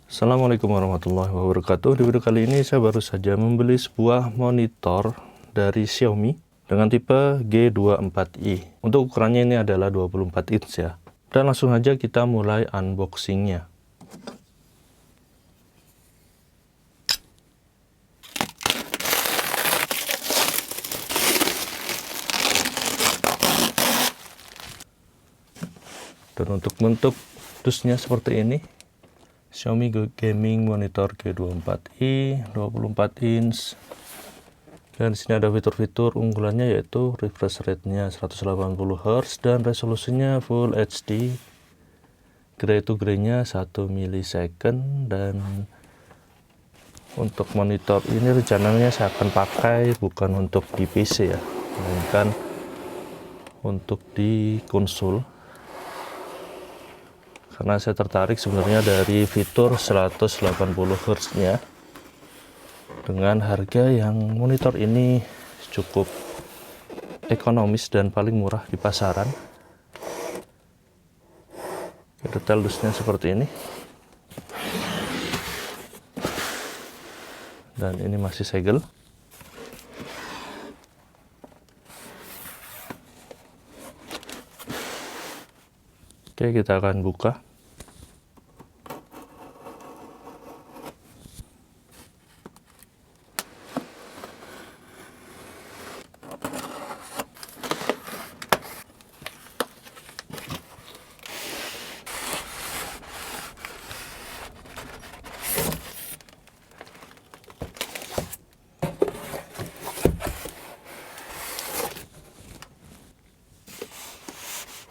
Assalamualaikum warahmatullahi wabarakatuh. Di video kali ini saya baru saja membeli sebuah monitor dari Xiaomi dengan tipe G24i. Untuk ukurannya ini adalah 24 inch ya. Dan langsung aja kita mulai unboxingnya. Dan untuk bentuk dusnya seperti ini. Xiaomi Gaming Monitor G24i 24 inch. Dan di sini ada fitur-fitur unggulannya, yaitu refresh rate-nya 180 Hz dan resolusinya Full HD. Gray to gray-nya 1 milisecond. Dan untuk monitor ini rencananya saya akan pakai bukan untuk di PC ya, melainkan untuk di konsol. Karena saya tertarik sebenarnya dari fitur 180 Hz nya. Dengan harga yang monitor ini cukup ekonomis dan paling murah di pasaran. Detail dusnya seperti ini. Dan ini masih segel. Oke, kita akan buka.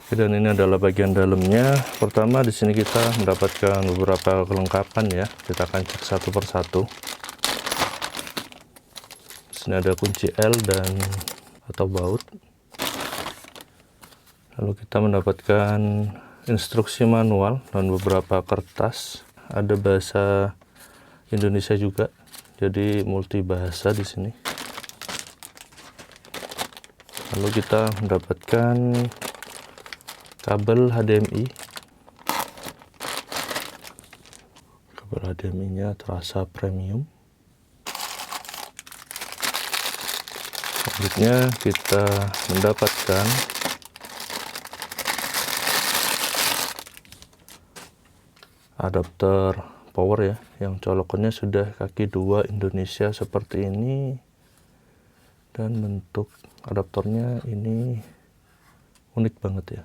Dan ini adalah bagian dalamnya. Pertama di sini kita mendapatkan beberapa kelengkapan ya. Kita akan cek satu persatu. Di sini ada kunci L dan atau baut. Lalu kita mendapatkan instruksi manual dan beberapa kertas. Ada bahasa Indonesia juga. Jadi multi bahasa di sini. Lalu kita mendapatkan kabel HDMI. Kabel HDMI-nya terasa premium. Selanjutnya kita mendapatkan adapter power ya, yang colokannya sudah kaki 2 Indonesia seperti ini. Dan bentuk adaptornya ini unik banget ya.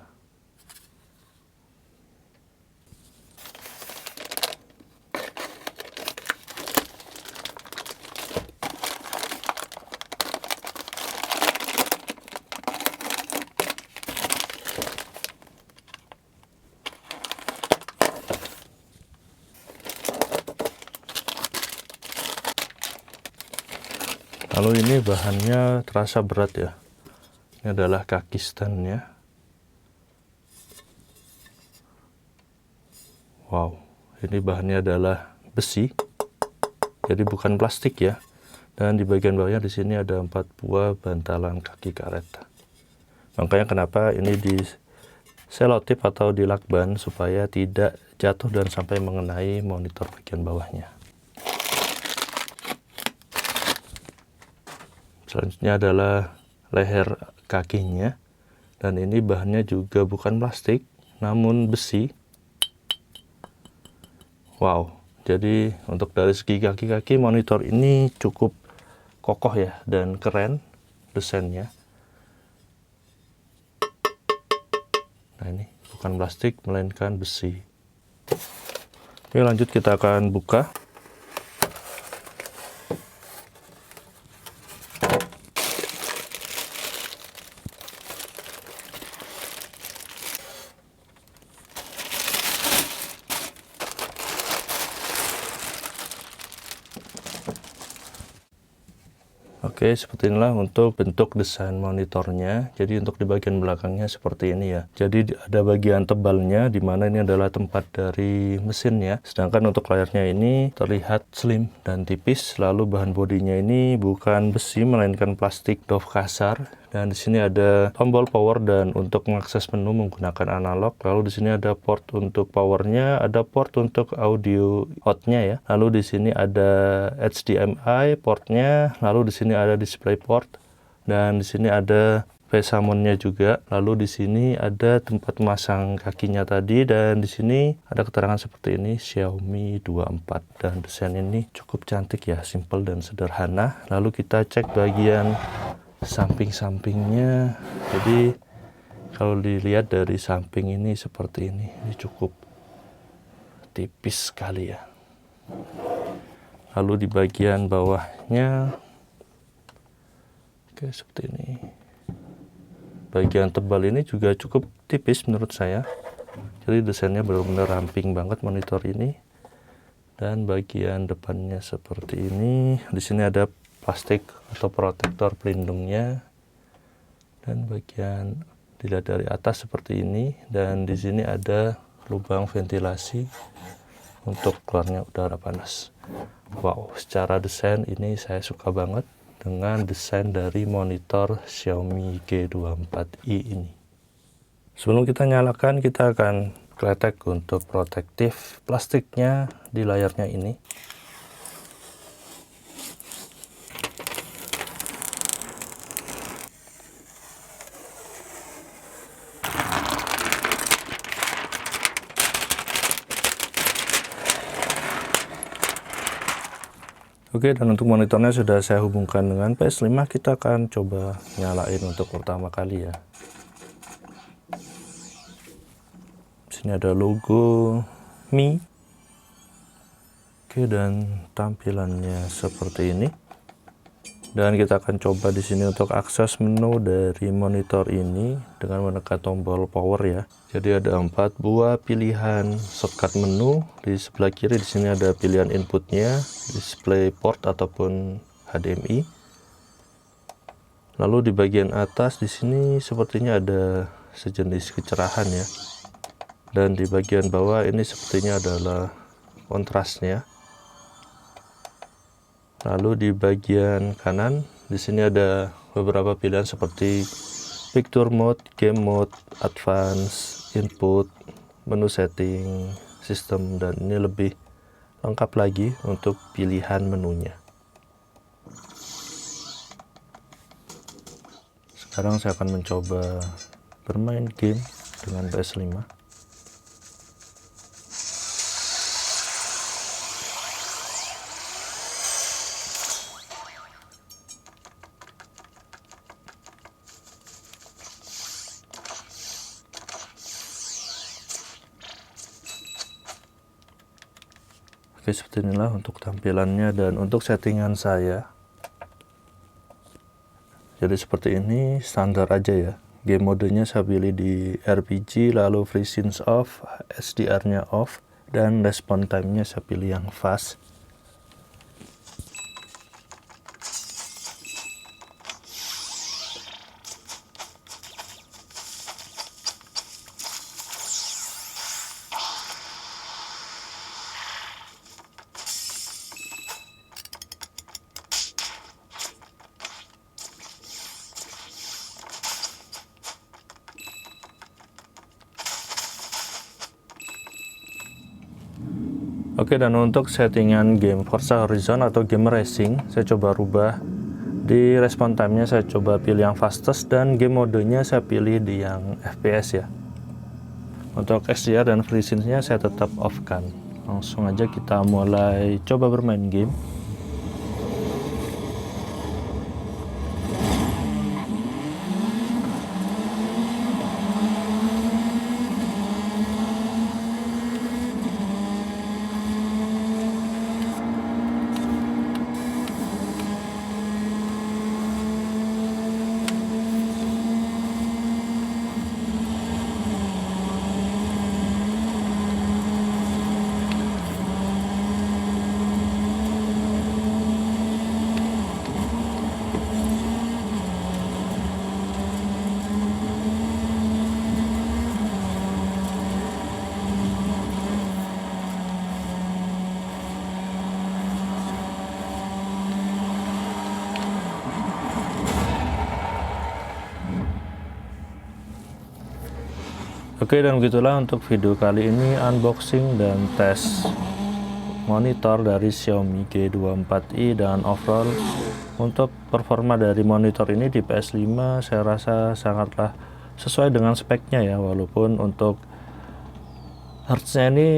Lalu ini bahannya terasa berat ya. Ini adalah kaki standnya. Wow, ini bahannya adalah besi. Jadi bukan plastik ya. Dan di bagian bawahnya di sini ada 4 buah bantalan kaki karet. Makanya kenapa ini di selotip atau dilakban supaya tidak jatuh dan sampai mengenai monitor bagian bawahnya. Selanjutnya adalah leher kakinya, dan ini bahannya juga bukan plastik namun besi. Wow, jadi untuk dari segi kaki-kaki monitor ini cukup kokoh ya dan keren desainnya. Nah, ini bukan plastik melainkan besi. Oke, lanjut kita akan buka. Oke, seperti inilah untuk bentuk desain monitornya. Jadi untuk di bagian belakangnya seperti ini ya. Jadi ada bagian tebalnya, di mana ini adalah tempat dari mesinnya. Sedangkan untuk layarnya ini terlihat slim dan tipis. Lalu bahan bodinya ini bukan besi melainkan plastik doff kasar. Dan di sini ada tombol power dan untuk mengakses menu menggunakan analog. Lalu di sini ada port untuk powernya, ada port untuk audio outnya ya. Lalu di sini ada HDMI portnya, lalu di sini ada display port, dan di sini ada Vesamon-nya juga. Lalu di sini ada tempat memasang kakinya tadi, dan di sini ada keterangan seperti ini, Xiaomi 24. Dan desain ini cukup cantik ya, simple dan sederhana. Lalu kita cek bagian samping-sampingnya. Jadi kalau dilihat dari samping ini seperti ini cukup tipis sekali ya. Lalu di bagian bawahnya oke seperti ini. Bagian tebal ini juga cukup tipis menurut saya. Jadi desainnya benar-benar ramping banget monitor ini. Dan bagian depannya seperti ini. Di sini ada plastik atau protektor pelindungnya. Dan bagian dilihat dari atas seperti ini. Dan di sini ada lubang ventilasi untuk keluarnya udara panas. Wow, secara desain ini saya suka banget dengan desain dari monitor Xiaomi G24i ini. Sebelum kita nyalakan, kita akan kletek untuk protektif plastiknya di layarnya ini. Oke, dan untuk monitornya sudah saya hubungkan dengan PS5. Kita akan coba nyalain untuk pertama kali ya. Sini ada logo Mi. Oke, dan tampilannya seperti ini. Dan kita akan coba di sini untuk akses menu dari monitor ini dengan menekan tombol power ya. Jadi ada 4 buah pilihan shortcut menu. Di sebelah kiri di sini ada pilihan inputnya, display port ataupun HDMI. Lalu di bagian atas di sini sepertinya ada sejenis kecerahan ya. Dan di bagian bawah ini sepertinya adalah kontrasnya. Lalu di bagian kanan di sini ada beberapa pilihan seperti picture mode, game mode, advance, input, menu setting, sistem, dan ini lebih lengkap lagi untuk pilihan menunya. Sekarang saya akan mencoba bermain game dengan PS5. Oke, seperti inilah untuk tampilannya dan untuk settingan saya. Jadi seperti ini, standar aja ya. Game modenya saya pilih di RPG, lalu FreeSync off, SDR-nya off, dan response time-nya saya pilih yang fast. Oke, dan untuk settingan game Forza Horizon atau game racing, saya coba rubah. Di response time-nya saya coba pilih yang fastest dan game modenya saya pilih di yang FPS ya. Untuk SDR dan FreeSync-nya saya tetap off kan. Langsung aja kita mulai coba bermain game. Oke, dan begitulah untuk video kali ini unboxing dan tes monitor dari Xiaomi G24i. Dan overall untuk performa dari monitor ini di PS5 saya rasa sangatlah sesuai dengan speknya ya, walaupun untuk hertznya ini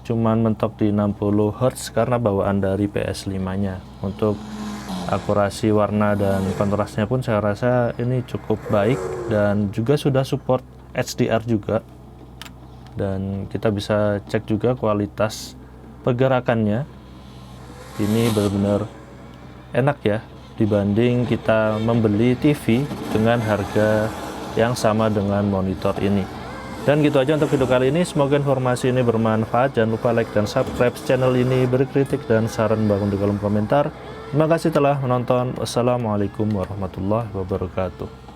cuman mentok di 60 Hz karena bawaan dari PS5 nya. Untuk akurasi warna dan kontrasnya pun saya rasa ini cukup baik, dan juga sudah support HDR juga, dan kita bisa cek juga kualitas pergerakannya. Ini benar-benar enak ya dibanding kita membeli TV dengan harga yang sama dengan monitor ini. Dan gitu aja untuk video kali ini, semoga informasi ini bermanfaat. Jangan lupa like dan subscribe channel ini, beri kritik dan saran bangun di kolom komentar. Terima kasih telah menonton. Wassalamualaikum warahmatullahi wabarakatuh.